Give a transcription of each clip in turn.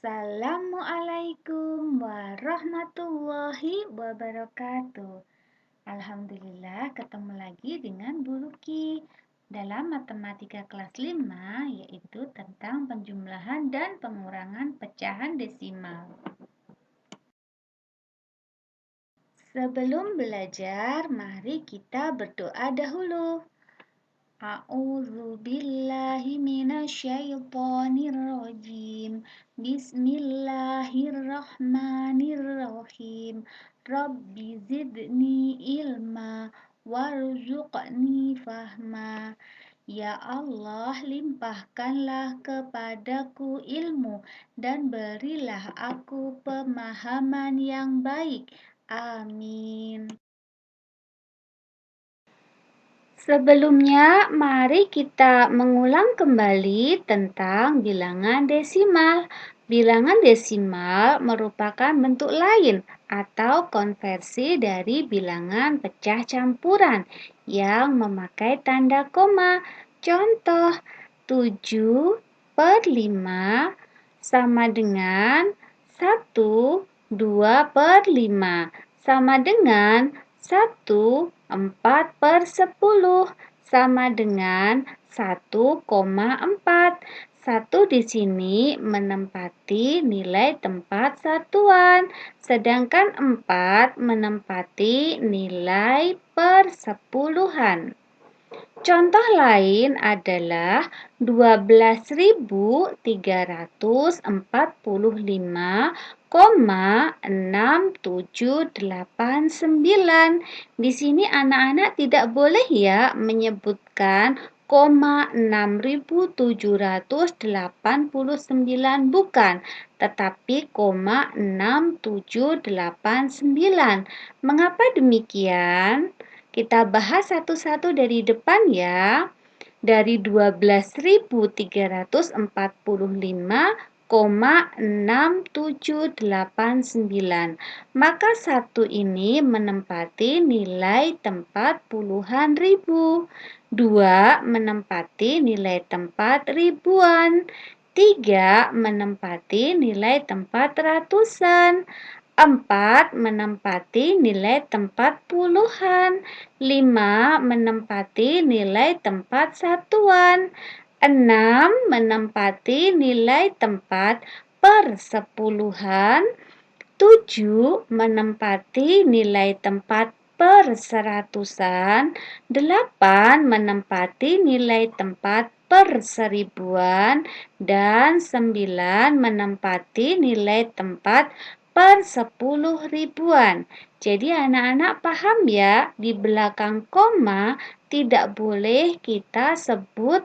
Assalamualaikum warahmatullahi wabarakatuh. Alhamdulillah ketemu lagi dengan Bu Luki dalam matematika kelas 5, yaitu tentang penjumlahan dan pengurangan pecahan desimal. Sebelum belajar, mari kita berdoa dahulu. A'udzu billahi minasyaitonir rajim. Bismillahirrahmanirrahim. Rabbi zidni ilma warzuqni fahma. Ya Allah, limpahkanlah kepadaku ilmu dan berilah aku pemahaman yang baik. Amin. Sebelumnya, mari kita mengulang kembali tentang bilangan desimal. Bilangan desimal merupakan bentuk lain atau konversi dari bilangan pecah campuran yang memakai tanda koma. Contoh, 7/5 sama dengan 1/2/5 sama dengan 1/4/10 sama dengan 1,4. 1 di sini menempati nilai tempat satuan, sedangkan 4 menempati nilai persepuluhan. Contoh lain adalah 12.345,6789. Di sini anak-anak tidak boleh ya menyebutkan 6.789 bukan, tetapi 6.789. Mengapa demikian? Kita bahas satu-satu dari depan ya. Dari 12.345,6789. Maka 1 ini menempati nilai tempat puluhan ribu. 2 menempati nilai tempat ribuan. 3 menempati nilai tempat ratusan. 4 menempati nilai tempat puluhan. 5 menempati nilai tempat satuan. 6 menempati nilai tempat persepuluhan. 7 menempati nilai tempat perseratusan. 8 menempati nilai tempat perseribuan. Dan 9 menempati nilai tempat persepuluh ribuan. Jadi anak-anak paham ya, di belakang koma tidak boleh kita sebut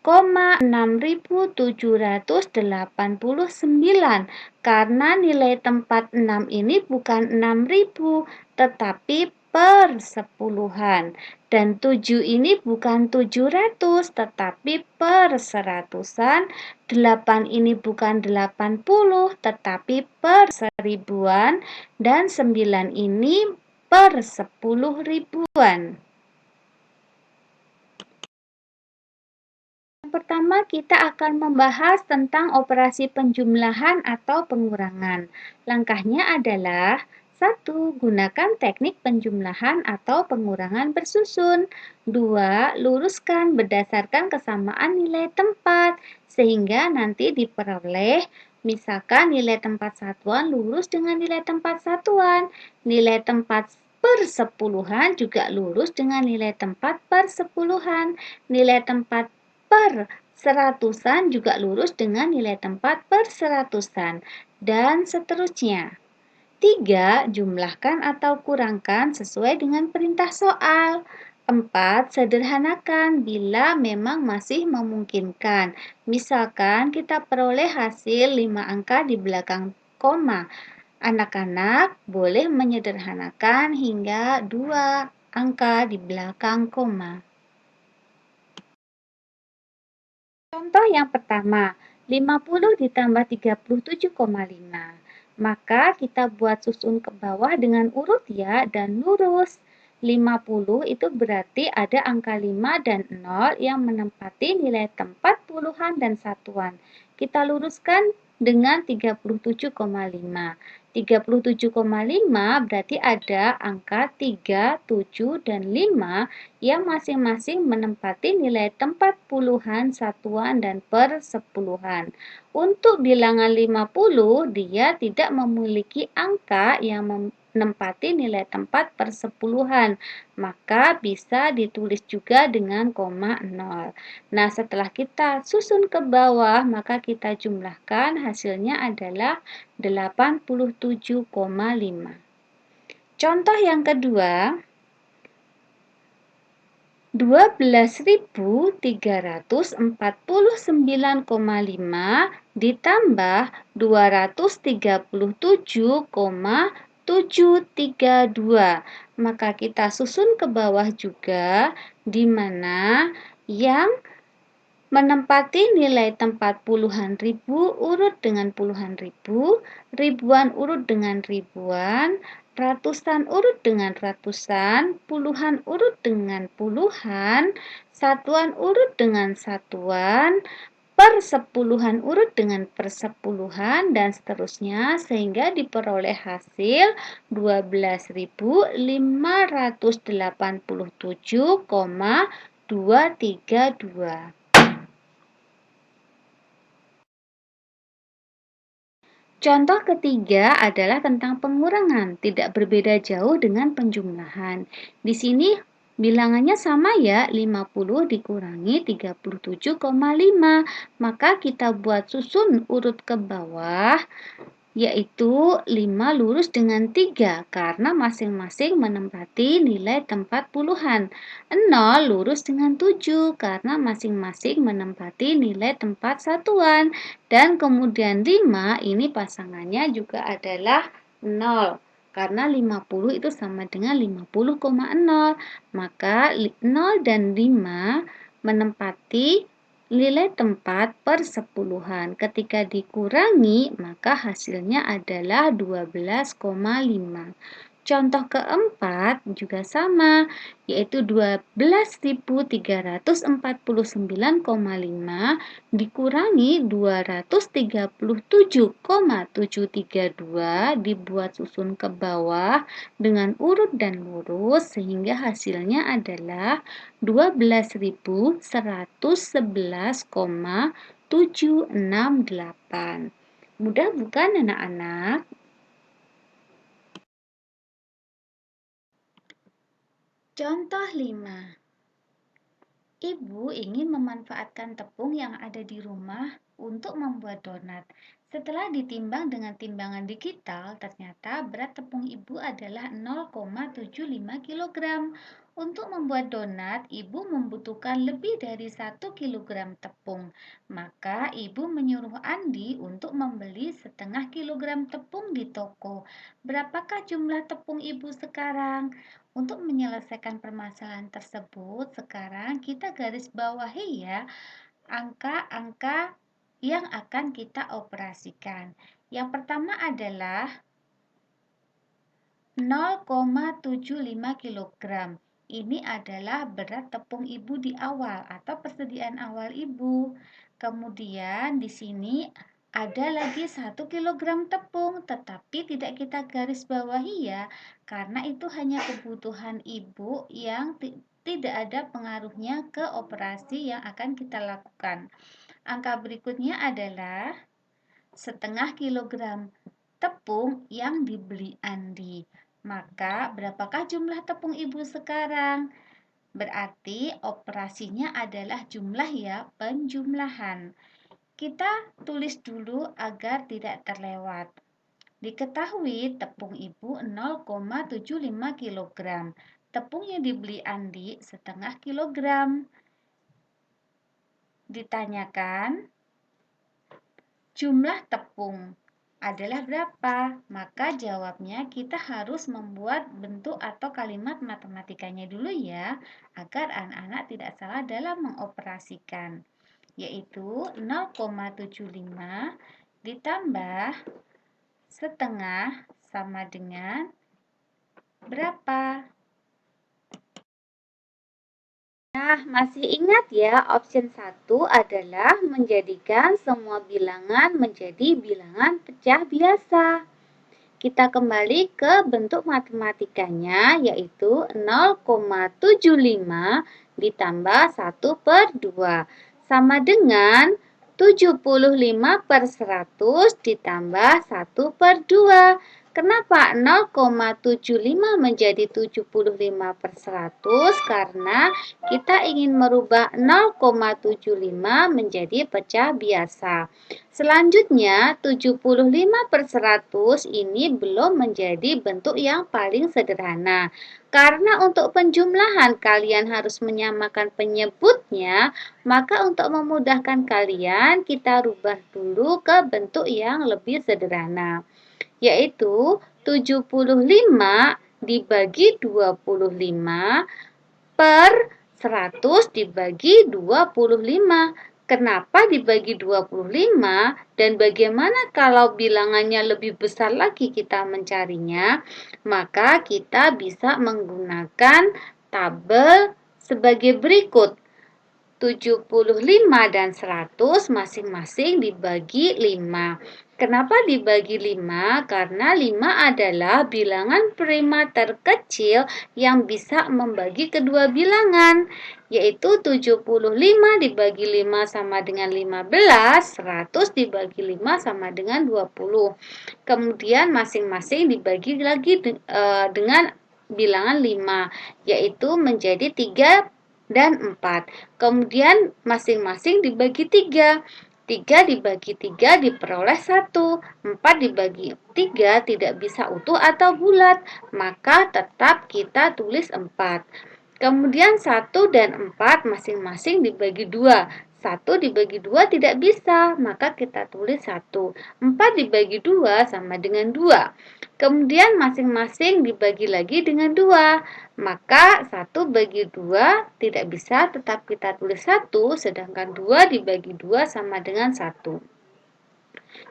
6.789 karena nilai tempat 6 ini bukan 6.000 tetapi persepuluhan, dan 7 ini bukan 700 tetapi perseratusan, 8 ini bukan 80 tetapi perseribuan, dan 9 ini persepuluh ribuan. Pertama, kita akan membahas tentang operasi penjumlahan atau pengurangan. Langkahnya adalah 1. Gunakan teknik penjumlahan atau pengurangan bersusun. 2. Luruskan berdasarkan kesamaan nilai tempat, sehingga nanti diperoleh misalkan nilai tempat satuan lurus dengan nilai tempat satuan. Nilai tempat persepuluhan juga lurus dengan nilai tempat persepuluhan. Nilai tempat perseratusan juga lurus dengan nilai tempat perseratusan, dan seterusnya. 3. Jumlahkan atau kurangkan sesuai dengan perintah soal. 4. Sederhanakan bila memang masih memungkinkan. Misalkan kita peroleh hasil 5 angka di belakang koma. Anak-anak boleh menyederhanakan hingga 2 angka di belakang koma. Contoh yang pertama, 50 ditambah 37,5. Maka kita buat susun ke bawah dengan urut ya dan lurus. 50 itu berarti ada angka 5 dan 0 yang menempati nilai tempat puluhan dan satuan. Kita luruskan dengan 37,5. 37,5 berarti ada angka 3, 7, dan 5 yang masing-masing menempati nilai tempat puluhan, satuan, dan persepuluhan. Untuk bilangan 50, dia tidak memiliki angka yang menempati nilai tempat persepuluhan, maka bisa ditulis juga dengan koma 0. Nah, setelah kita susun ke bawah, maka kita jumlahkan, hasilnya adalah 87,5. Contoh yang kedua, 12.349,5 ditambah 237,732. Maka kita susun ke bawah juga, di mana yang menempati nilai tempat puluhan ribu urut dengan puluhan ribu, ribuan urut dengan ribuan, ratusan urut dengan ratusan, puluhan urut dengan puluhan, satuan urut dengan satuan, persepuluhan urut dengan persepuluhan, dan seterusnya, sehingga diperoleh hasil 12.587,232. Contoh ketiga adalah tentang pengurangan, tidak berbeda jauh dengan penjumlahan. Di sini bilangannya sama ya, 50 dikurangi 37,5. Maka kita buat susun urut ke bawah, yaitu 5 lurus dengan 3 karena masing-masing menempati nilai tempat puluhan. 0 lurus dengan 7 karena masing-masing menempati nilai tempat satuan. Dan kemudian 5 ini pasangannya juga adalah 0. Karena 50 itu sama dengan 50,0. Maka 0 dan 5 menempati nilai tempat persepuluhan. Ketika dikurangi, maka hasilnya adalah 12,5. Contoh keempat juga sama, yaitu 12.349,5 dikurangi 237,732 dibuat susun ke bawah dengan urut dan lurus, sehingga hasilnya adalah 12.111,768. Mudah bukan anak-anak? Contoh 5. Ibu ingin memanfaatkan tepung yang ada di rumah untuk membuat donat. Setelah ditimbang dengan timbangan digital, ternyata berat tepung ibu adalah 0,75 kg. Untuk membuat donat, ibu membutuhkan lebih dari 1 kg tepung. Maka ibu menyuruh Andi untuk membeli setengah kilogram tepung di toko. Berapakah jumlah tepung ibu sekarang? Untuk menyelesaikan permasalahan tersebut, sekarang kita garis bawahi ya angka-angka yang akan kita operasikan. Yang pertama adalah 0,75 kg. Ini adalah berat tepung ibu di awal atau persediaan awal ibu. Kemudian di sini ada lagi 1 kg tepung, tetapi tidak kita garis bawahi ya, karena itu hanya kebutuhan ibu yang tidak ada pengaruhnya ke operasi yang akan kita lakukan. Angka berikutnya adalah setengah kilogram tepung yang dibeli Andi. Maka berapakah jumlah tepung ibu sekarang? Berarti operasinya adalah jumlah ya, penjumlahan. Kita tulis dulu agar tidak terlewat. Diketahui tepung ibu 0,75 kg. Tepung yang dibeli Andi setengah kilogram. Ditanyakan jumlah tepung adalah berapa? Maka jawabnya kita harus membuat bentuk atau kalimat matematikanya dulu ya, agar anak-anak tidak salah dalam mengoperasikan. Yaitu 0,75 ditambah setengah sama dengan berapa? Nah, masih ingat ya, option 1 adalah menjadikan semua bilangan menjadi bilangan pecah biasa. Kita kembali ke bentuk matematikanya, yaitu 0,75 ditambah 1/2 sama dengan 75/100 ditambah 1/2. Kenapa 0,75 menjadi 75/100? Karena kita ingin merubah 0,75 menjadi pecah biasa. Selanjutnya, 75/100 ini belum menjadi bentuk yang paling sederhana. Karena untuk penjumlahan kalian harus menyamakan penyebutnya, maka untuk memudahkan kalian, kita rubah dulu ke bentuk yang lebih sederhana, yaitu 75 dibagi 25 per 100 dibagi 25. Kenapa dibagi 25 dan bagaimana kalau bilangannya lebih besar lagi kita mencarinya? Maka kita bisa menggunakan tabel sebagai berikut. 75 dan 100 masing-masing dibagi 5. Kenapa dibagi 5? Karena 5 adalah bilangan prima terkecil yang bisa membagi kedua bilangan, yaitu 75 dibagi 5 sama dengan 15, 100 dibagi 5 sama dengan 20. Kemudian masing-masing dibagi lagi dengan bilangan 5, yaitu menjadi 3 dan 4. Kemudian masing-masing dibagi 3. 3 dibagi 3 diperoleh 1. 4 dibagi 3 tidak bisa utuh atau bulat, maka tetap kita tulis 4. Kemudian 1 dan 4 masing-masing dibagi 2. 1 dibagi 2 tidak bisa, maka kita tulis 1. 4 dibagi 2 sama dengan 2. Kemudian masing-masing dibagi lagi dengan 2. Maka 1 bagi 2 tidak bisa, tetap kita tulis 1, sedangkan 2 dibagi 2 sama dengan 1.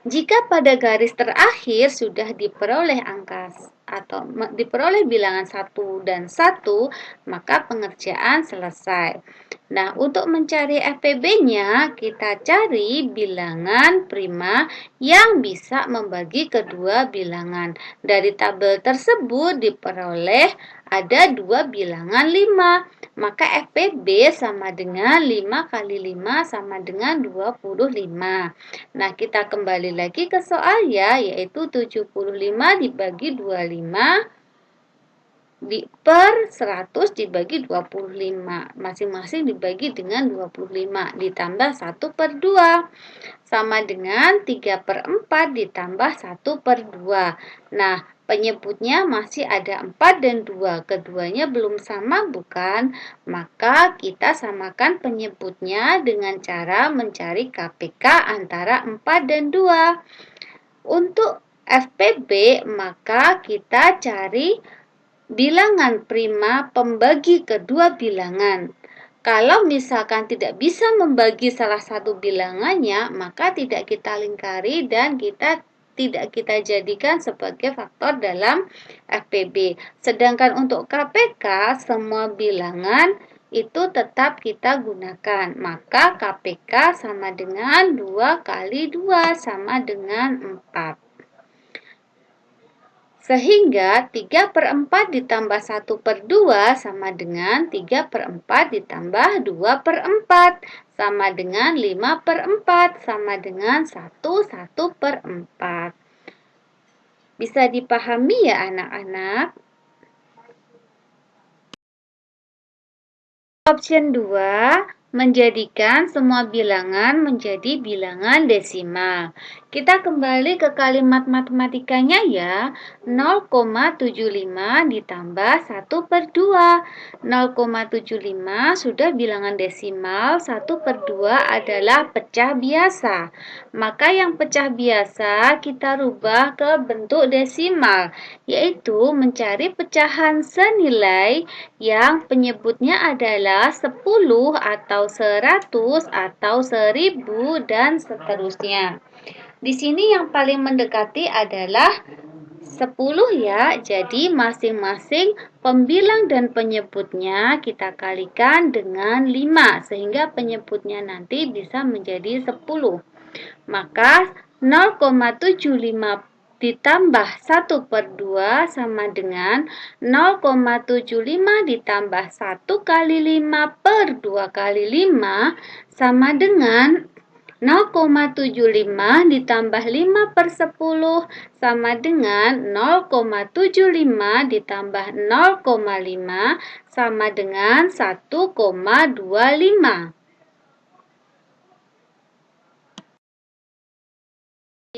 Jika pada garis terakhir sudah diperoleh angka atau diperoleh bilangan 1 dan 1, maka pengerjaan selesai. Nah, untuk mencari FPB-nya, kita cari bilangan prima yang bisa membagi kedua bilangan. Dari tabel tersebut diperoleh ada dua bilangan 5. Maka FPB sama dengan 5 kali 5 sama dengan 25. Nah, kita kembali lagi ke soal ya, yaitu 75 dibagi 25 per 100 dibagi 25. Masing-masing dibagi dengan 25 ditambah 1/2 sama dengan 3/4 ditambah 1/2. Nah, penyebutnya masih ada 4 dan 2. Keduanya belum sama, bukan? Maka kita samakan penyebutnya dengan cara mencari KPK antara 4 dan 2. Untuk FPB, maka kita cari bilangan prima pembagi kedua bilangan. Kalau misalkan tidak bisa membagi salah satu bilangannya, maka tidak kita lingkari dan tidak kita jadikan sebagai faktor dalam FPB. Sedangkan untuk KPK, semua bilangan itu tetap kita gunakan. Maka KPK sama dengan 2 kali 2 sama dengan 4. Sehingga 3/4 ditambah 1/2 sama dengan 3/4 ditambah 2/4 sama dengan 5/4 sama dengan 1/4. Bisa dipahami ya anak-anak? Option 2, menjadikan semua bilangan menjadi bilangan desimal. Kita kembali ke kalimat matematikanya ya. 0,75 ditambah 1/2. 0,75 sudah bilangan desimal, 1/2 adalah pecah biasa. Maka yang pecah biasa kita rubah ke bentuk desimal, yaitu mencari pecahan senilai yang penyebutnya adalah 10 atau 100 atau 1000 dan seterusnya. Di sini yang paling mendekati adalah 10 ya, jadi masing-masing pembilang dan penyebutnya kita kalikan dengan 5 sehingga penyebutnya nanti bisa menjadi 10. Maka 0,75 ditambah 1/2 sama dengan 0,75 ditambah 1 kali 5 per 2 kali 5 sama dengan 0,75 ditambah 5/10 sama dengan 0,75 ditambah 0,5 sama dengan 1,25.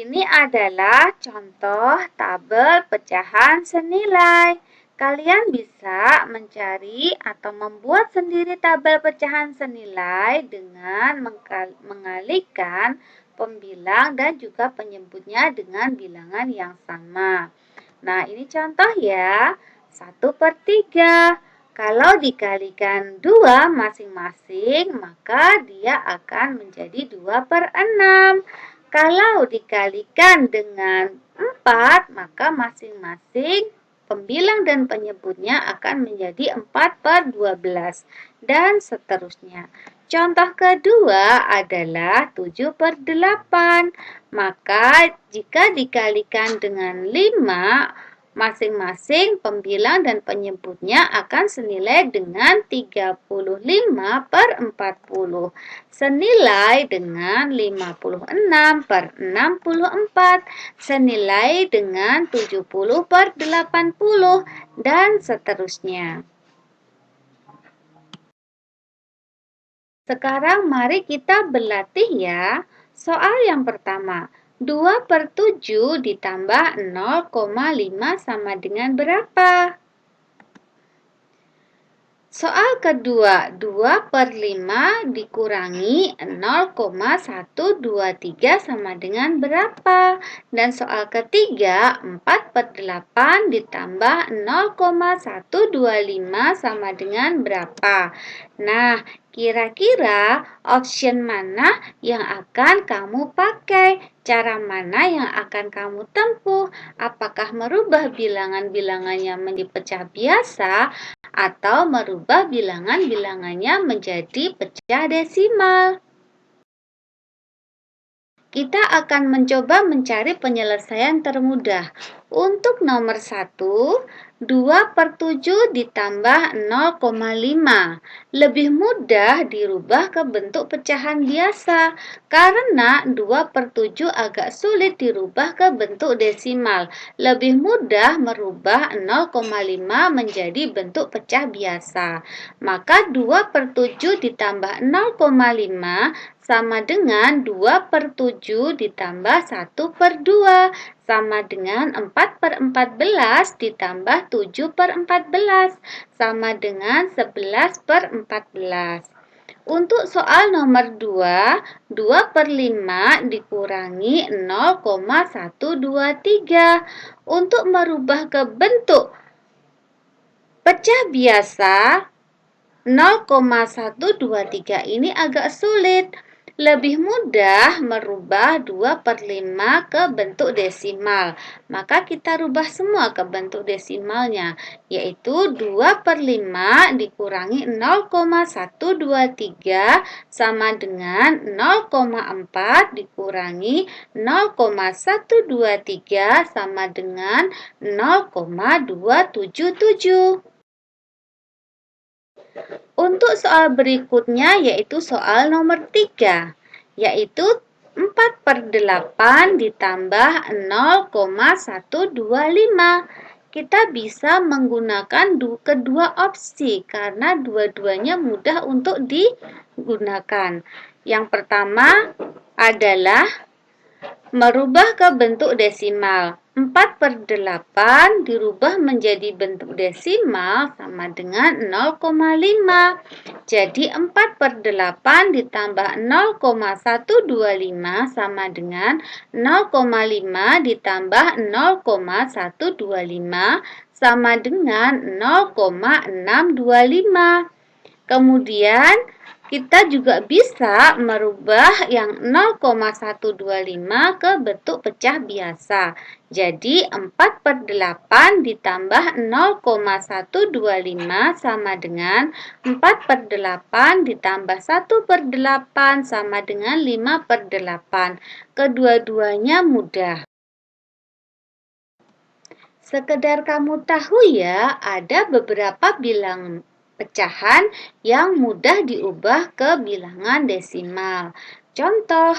Ini adalah contoh tabel pecahan senilai. Kalian bisa mencari atau membuat sendiri tabel pecahan senilai dengan mengalihkan pembilang dan juga penyebutnya dengan bilangan yang sama. Nah, ini contoh ya. 1/3. Kalau dikalikan 2 masing-masing, maka dia akan menjadi 2/6. Kalau dikalikan dengan 4, maka masing-masing pembilang dan penyebutnya akan menjadi 4/12 dan seterusnya. Contoh kedua adalah 7/8. Maka jika dikalikan dengan 5, masing-masing pembilang dan penyebutnya akan senilai dengan 35/40. Senilai dengan 56/64. Senilai dengan 70/80 dan seterusnya. Sekarang mari kita berlatih ya. Soal yang pertama, 2/7 ditambah 0,5 sama dengan berapa? Soal kedua, 2/5 dikurangi 0,123 sama dengan berapa? Dan soal ketiga, 4/8 ditambah 0,125 sama dengan berapa? Nah, kira-kira option mana yang akan kamu pakai? Cara mana yang akan kamu tempuh? Apakah merubah bilangan-bilangannya menjadi pecah biasa atau merubah bilangan-bilangannya menjadi pecah desimal? Kita akan mencoba mencari penyelesaian termudah. Untuk nomor 1, 2/7 ditambah 0,5. Lebih mudah dirubah ke bentuk pecahan biasa karena 2/7 agak sulit dirubah ke bentuk desimal. Lebih mudah merubah 0,5 menjadi bentuk pecah biasa. Maka 2/7 ditambah 0,5 sama dengan 2/7 ditambah 1/2 sama dengan 4/14 ditambah 7/14 sama dengan 11/14. Untuk soal nomor 2, 2/5 dikurangi 0,123. Untuk merubah ke bentuk pecah biasa, 0,123 ini agak sulit. Lebih mudah merubah 2/5 ke bentuk desimal. Maka kita rubah semua ke bentuk desimalnya, yaitu 2/5 dikurangi 0,123 sama dengan 0,4 dikurangi 0,123 sama dengan 0,277. Untuk soal berikutnya yaitu soal nomor 3, yaitu 4/8 ditambah 0,125. Kita bisa menggunakan kedua opsi karena dua-duanya mudah untuk digunakan. Yang pertama adalah merubah ke bentuk desimal. 4/8 dirubah menjadi bentuk desimal sama dengan 0,5. Jadi 4/8 ditambah 0,125 sama dengan 0,5 ditambah 0,125 sama dengan 0,625. Kemudian Kita juga bisa merubah yang 0,125 ke bentuk pecah biasa. Jadi 4/8 ditambah 0,125 sama dengan 4/8 ditambah 1/8 sama dengan 5/8. Kedua-duanya mudah. Sekedar kamu tahu ya, ada beberapa bilangan pecahan yang mudah diubah ke bilangan desimal. Contoh,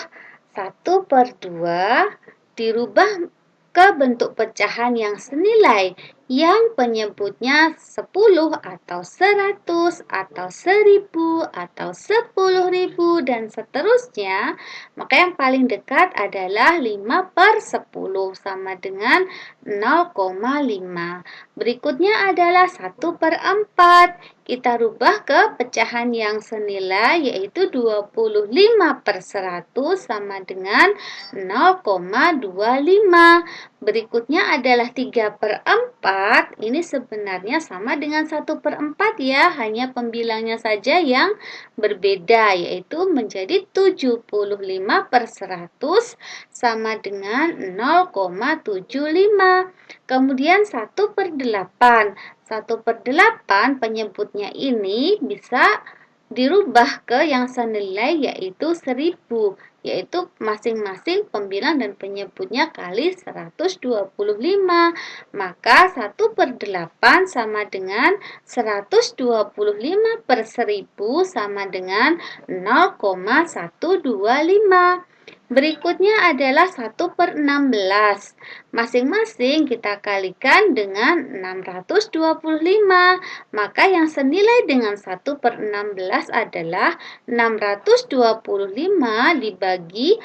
1/2 dirubah ke bentuk pecahan yang senilai, yang penyebutnya 10 atau 100 atau 1000 atau 10.000 dan seterusnya. Maka yang paling dekat adalah 5/10 sama dengan 0,5. Berikutnya adalah 1/4. Kita rubah ke pecahan yang senilai yaitu 25/100 sama dengan 0,25. Berikutnya adalah 3/4. Ini sebenarnya sama dengan 1/4 ya, hanya pembilangnya saja yang berbeda yaitu menjadi 75/100 sama dengan 0,75. Kemudian 1/8. 1/8 penyebutnya ini bisa dirubah ke yang senilai yaitu 1000, yaitu masing-masing pembilang dan penyebutnya kali 125. Maka 1/8 sama dengan 125/1000 sama dengan 0,125. Berikutnya adalah 1/16. Masing-masing kita kalikan dengan 625. Maka yang senilai dengan 1/16 adalah 625 dibagi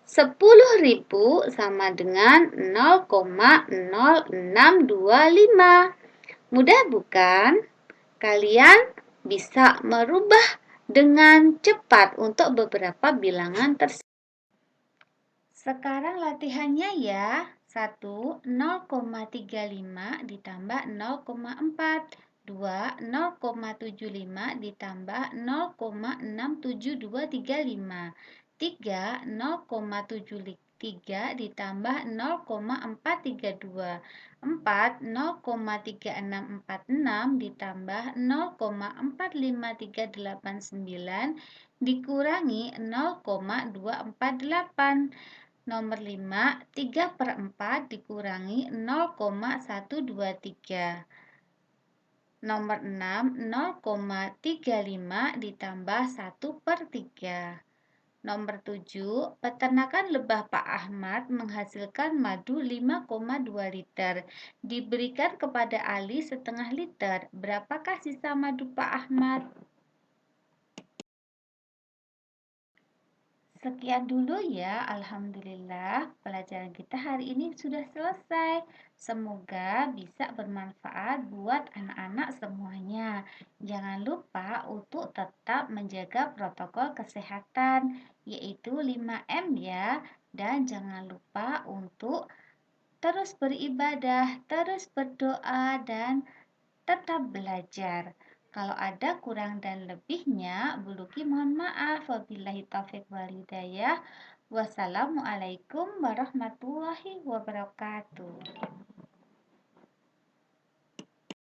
10.000 sama dengan 0,0625. Mudah bukan? Kalian bisa merubah dengan cepat untuk beberapa bilangan tersebut. Sekarang latihannya ya. 1, 0,35 ditambah 0,4. 2, 0,75 ditambah 0,67235. 3, 0,73 ditambah 0,432. 4, 0,3646 ditambah 0,45389 dikurangi 0,248. Nomor 5, 3/4 dikurangi 0,123. Nomor 6, 0,35 ditambah 1/3. Nomor 7, peternakan lebah Pak Ahmad menghasilkan madu 5,2 liter. Diberikan kepada Ali setengah liter. Berapakah sisa madu Pak Ahmad? Sekian dulu ya, alhamdulillah pelajaran kita hari ini sudah selesai. Semoga bisa bermanfaat buat anak-anak semuanya. Jangan lupa untuk tetap menjaga protokol kesehatan, yaitu 5M ya. Dan jangan lupa untuk terus beribadah, terus berdoa, dan tetap belajar. Kalau ada kurang dan lebihnya, Bu Luki mohon maaf. Wabillahi taufiq wal hidayah. Wassalamualaikum warahmatullahi wabarakatuh.